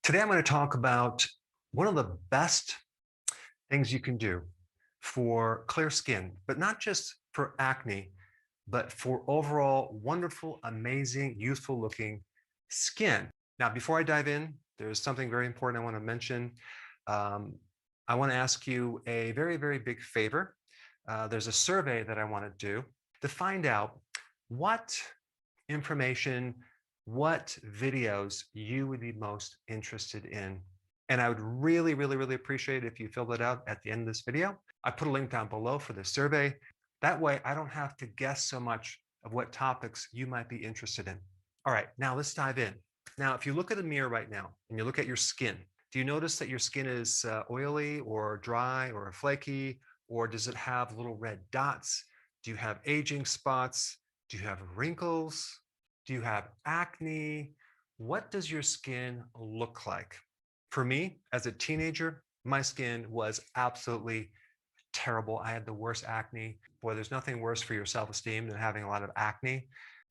Today, I'm going to talk about one of the best things you can do for clear skin, but not just for acne, but for overall wonderful, amazing, youthful looking skin. Now, before I dive in, there's something very important I want to mention. Um, I want to ask you a very, very big favor. There's a survey that I want to do to find out what information, what videos you would be most interested in. And I would really, really, really appreciate it if you filled it out at the end of this video. I put a link down below for the survey. That way, I don't have to guess so much of what topics you might be interested in. All right, now let's dive in. Now, if you look at a mirror right now and you look at your skin, do you notice that your skin is oily or dry or flaky, or does it have little red dots? Do you have aging spots? Do you have wrinkles? Do you have acne? What does your skin look like? For me, as a teenager, my skin was absolutely terrible. I had the worst acne. Boy, there's nothing worse for your self-esteem than having a lot of acne.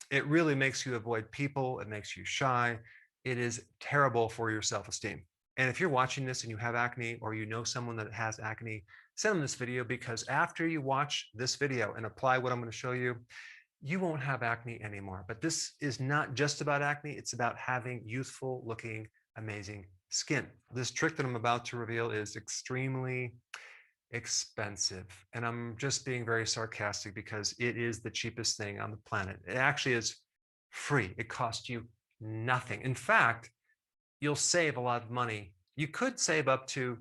It really makes you avoid people. It makes you shy. It is terrible for your self-esteem. And if you're watching this and you have acne, or you know someone that has acne, send them this video, because after you watch this video and apply what I'm going to show you, you won't have acne anymore. But this is not just about acne. It's about having youthful looking, amazing skin. This trick that I'm about to reveal is extremely expensive. And I'm just being very sarcastic because it is the cheapest thing on the planet. It actually is free. It costs you nothing. In fact, you'll save a lot of money. You could save up to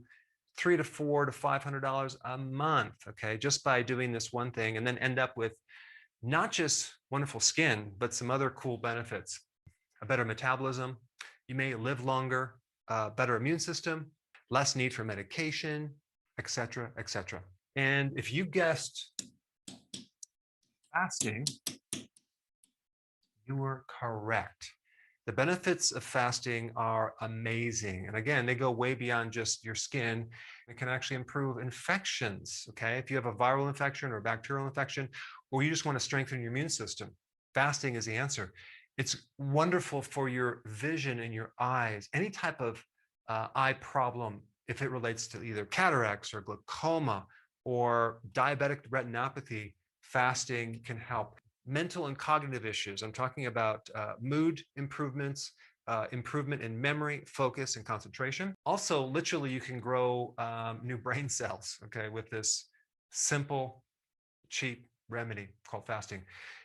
$300 to $400 to $500 a month, okay, just by doing this one thing, and then end up with not just wonderful skin, but some other cool benefits. A better metabolism, you may live longer, better immune system, less need for medication, etc., etc. And if you guessed fasting, you were correct. The benefits of fasting are amazing. And again, they go way beyond just your skin. It can actually improve infections, okay? If you have a viral infection or a bacterial infection, or you just want to strengthen your immune system, fasting is the answer. It's wonderful for your vision and your eyes, any type of eye problem, if it relates to either cataracts or glaucoma or diabetic retinopathy, fasting can help. Mental and cognitive issues. I'm talking about mood improvements, improvement in memory, focus, and concentration. Also, literally, you can grow new brain cells, okay, with this simple, cheap remedy called fasting.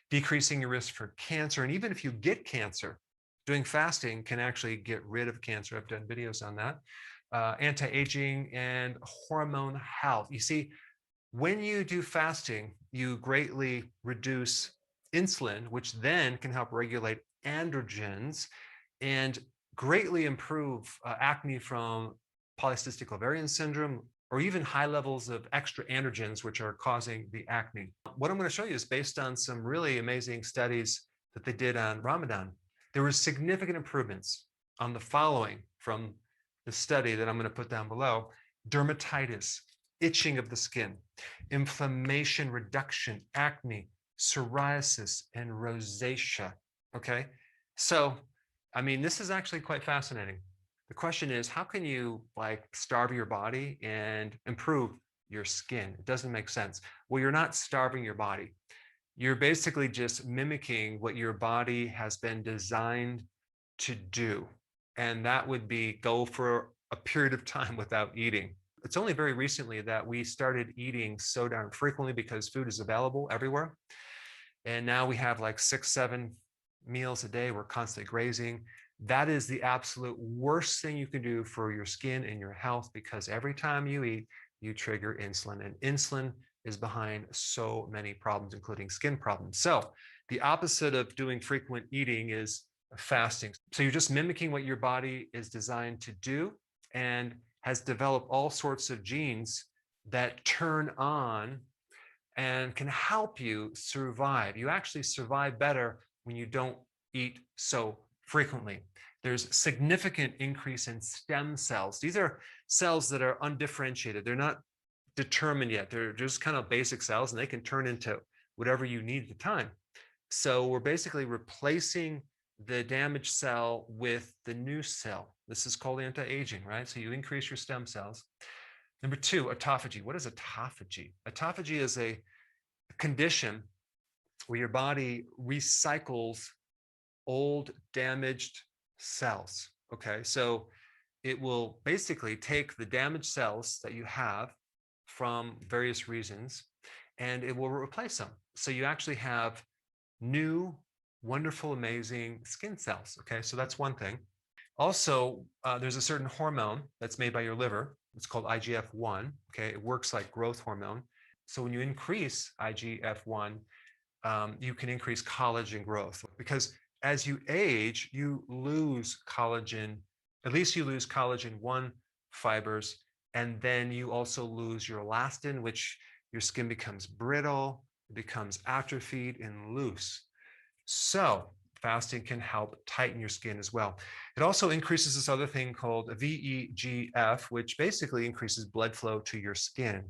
Decreasing your risk for cancer. And even if you get cancer, doing fasting can actually get rid of cancer. I've done videos on that. Anti-aging and hormone health. You see, when you do fasting, you greatly reduce insulin, which then can help regulate androgens and greatly improve acne from polycystic ovarian syndrome, or even high levels of extra androgens, which are causing the acne. What I'm going to show you is based on some really amazing studies that they did on Ramadan. There were significant improvements on the following from the study that I'm going to put down below: dermatitis, itching of the skin, inflammation reduction, acne, psoriasis, and rosacea. Okay, so I mean, this is actually quite fascinating. The question is, how can you starve your body and improve your skin? It doesn't make sense. Well, you're not starving your body. You're basically just mimicking what your body has been designed to do. And that would be go for a period of time without eating. It's only very recently that we started eating so darn frequently because food is available everywhere. And now we have like 6, 7 meals a day. We're constantly grazing. That is the absolute worst thing you can do for your skin and your health, because every time you eat, you trigger insulin, and insulin is behind so many problems, including skin problems. So the opposite of doing frequent eating is fasting. So you're just mimicking what your body is designed to do, and has developed all sorts of genes that turn on and can help you survive. You actually survive better when you don't eat so frequently. There's significant increase in stem cells. These are cells that are undifferentiated. They're not determined yet. They're just kind of basic cells, and they can turn into whatever you need at the time. So we're basically replacing the damaged cell with the new cell. This is called anti-aging, right? So you increase your stem cells. Number two, autophagy. What is autophagy? Autophagy is a condition where your body recycles old damaged cells. Okay, so it will basically take the damaged cells that you have from various reasons and it will replace them. So you actually have new, wonderful, amazing skin cells. Okay, so that's one thing. Also, there's a certain hormone that's made by your liver. It's called IGF-1. Okay, it works like growth hormone. So when you increase IGF-1, you can increase collagen growth because as you age, you lose collagen. At least you lose collagen 1 fibers, and then you also lose your elastin, which your skin becomes brittle, it becomes atrophied and loose. So fasting can help tighten your skin as well. It also increases this other thing called VEGF, which basically increases blood flow to your skin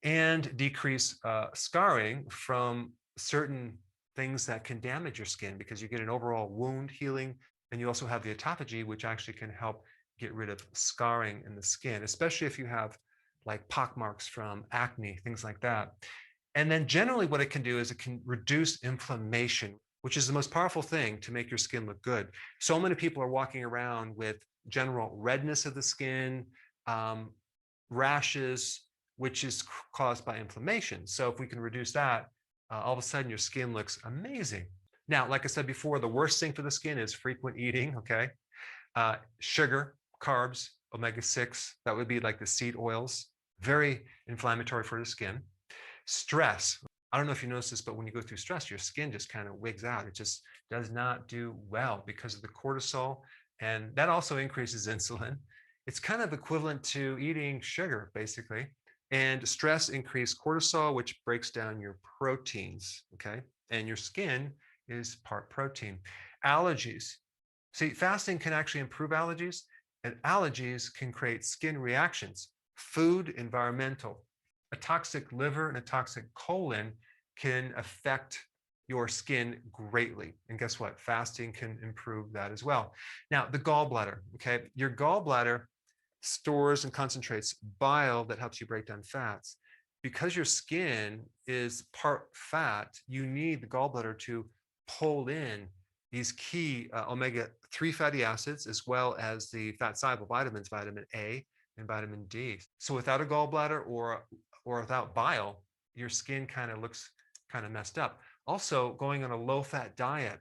and decrease scarring from certain things that can damage your skin because you get an overall wound healing. And you also have the autophagy, which actually can help get rid of scarring in the skin, especially if you have like pockmarks from acne, things like that. And then generally what it can do is it can reduce inflammation, which is the most powerful thing to make your skin look good. So many people are walking around with general redness of the skin, rashes, which is caused by inflammation. So if we can reduce that, all of a sudden your skin looks amazing. Now, like I said before, the worst thing for the skin is frequent eating, okay? Sugar, carbs, omega-6, that would be like the seed oils, very inflammatory for the skin. Stress. I don't know if you notice this, but when you go through stress, your skin just kind of wigs out. It just does not do well because of the cortisol, and that also increases insulin. It's kind of equivalent to eating sugar, basically. And stress increases cortisol, which breaks down your proteins, okay? And your skin is part protein. Allergies. See, fasting can actually improve allergies, and allergies can create skin reactions. Food, environmental. A toxic liver and a toxic colon can affect your skin greatly. And guess what? Fasting can improve that as well. Now, the gallbladder, okay? Your gallbladder stores and concentrates bile that helps you break down fats. Because your skin is part fat, you need the gallbladder to pull in these key omega-3 fatty acids, as well as the fat-soluble vitamins, vitamin A and vitamin D. So without a gallbladder or without bile, your skin kind of looks kind of messed up. Also, going on a low-fat diet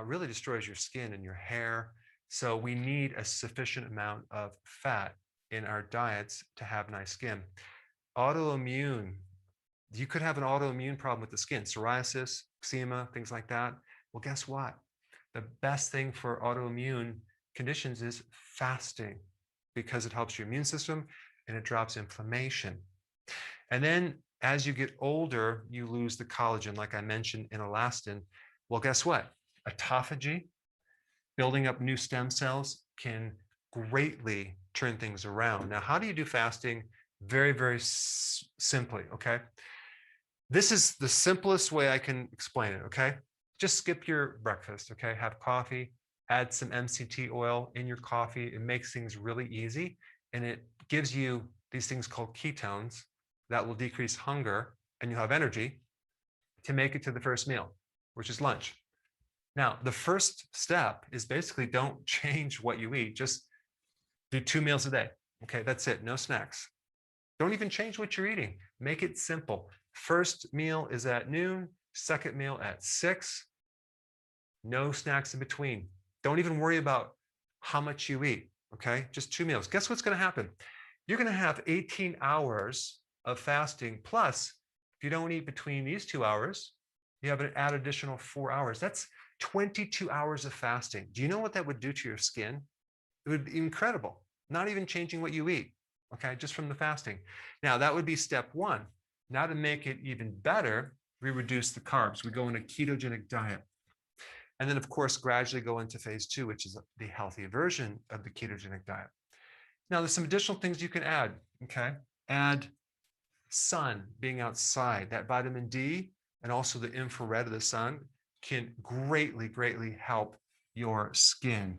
really destroys your skin and your hair. So we need a sufficient amount of fat in our diets to have nice skin. Autoimmune. You could have an autoimmune problem with the skin, psoriasis, eczema, things like that. Well, guess what? The best thing for autoimmune conditions is fasting because it helps your immune system and it drops inflammation. And then as you get older, you lose the collagen, like I mentioned, in elastin. Well, guess what? Autophagy, building up new stem cells, can greatly turn things around. Now, how do you do fasting? Very, very simply, okay? This is the simplest way I can explain it, okay? Just skip your breakfast, okay? Have coffee, add some MCT oil in your coffee. It makes things really easy, and it gives you these things called ketones that will decrease hunger, and you have energy to make it to the first meal, which is lunch. Now, the first step is basically don't change what you eat. Just do 2 meals a day. Okay, that's it. No snacks. Don't even change what you're eating. Make it simple. First meal is at noon, second meal at 6. No snacks in between. Don't even worry about how much you eat. Okay, just 2 meals. Guess what's going to happen? You're going to have 18 hours of fasting. Plus, if you don't eat between these 2 hours, you have an add additional 4 hours. That's 22 hours of fasting. Do you know what that would do to your skin? It would be incredible. Not even changing what you eat, okay, just from the fasting. Now, that would be step 1. Now, to make it even better, we reduce the carbs. We go in a ketogenic diet. And then, of course, gradually go into phase 2, which is the healthy version of the ketogenic diet. Now, there's some additional things you can add, okay? Add sun, being outside. That vitamin D and also the infrared of the sun can greatly, greatly help your skin.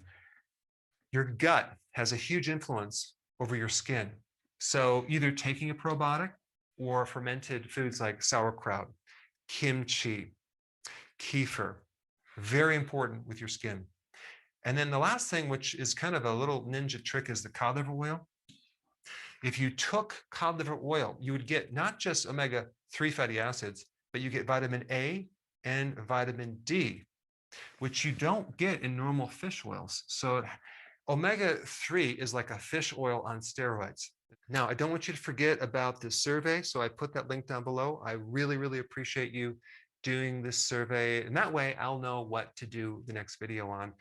Your gut has a huge influence over your skin. So either taking a probiotic or fermented foods like sauerkraut, kimchi, kefir, very important with your skin. And then the last thing, which is kind of a little ninja trick, is the cod liver oil. If you took cod liver oil, you would get not just omega-3 fatty acids, but you get vitamin A and vitamin D, which you don't get in normal fish oils. So omega-3 is like a fish oil on steroids. Now, I don't want you to forget about this survey, so I put that link down below. I really, really appreciate you doing this survey, and that way I'll know what to do the next video on.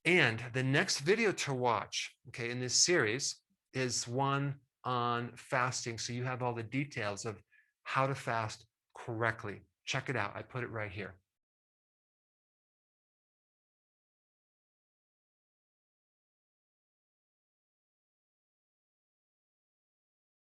And the next video to watch, okay, in this series is one on fasting, so you have all the details of how to fast correctly. Check it out. I put it right here.